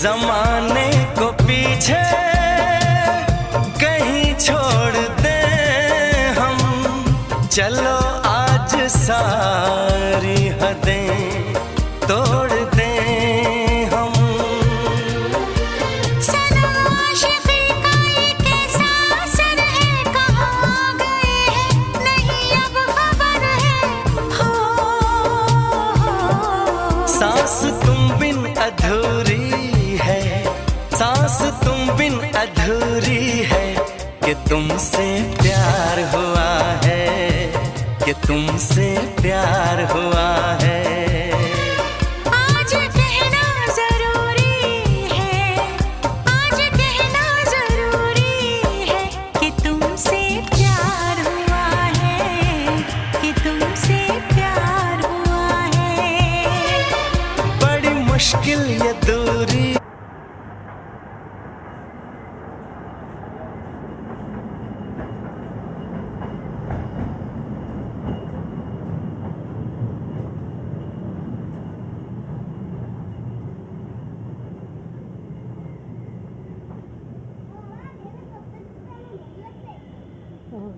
जमाने को पीछे कहीं छोड़ दे हम, चलो आज सारी हदें तोड़ दे हम। सनम आशिक़ी का ये कैसा असर है, कहाँ गए हैं नहीं अब खबर है। हो सांस तुम बिन अधूरी है, सांस तुम बिन अधूरी है, कि तुमसे प्यार हुआ है, कि तुमसे प्यार हुआ है। आज कहना जरूरी है, आज कहना जरूरी है, कि तुमसे प्यार हुआ है, कि तुमसे प्यार हुआ है। बड़ी मुश्किल ये दूरी।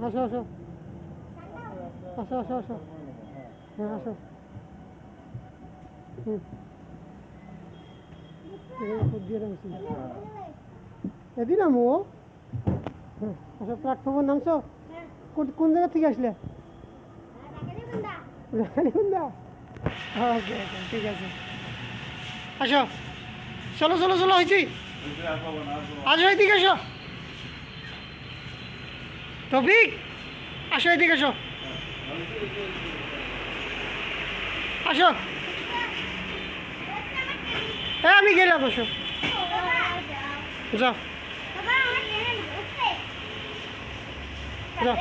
আসো আসো আসো আসো আসো হ্যাঁ আসো দিয়ে নামছি এদি নামো হ্যাঁ আসো প্ল্যাটফর্মের নামছো কোন জায়গা থেকে আসলে রানীগুন্দা ওকে ওকে ঠিক আছে আসো চলো চলো চলো হয়েছি আসো এদিকে আসো তৌফিক আসো এদিকে আসো আসো হ্যাঁ আমি গেলাম আসো যাও যাও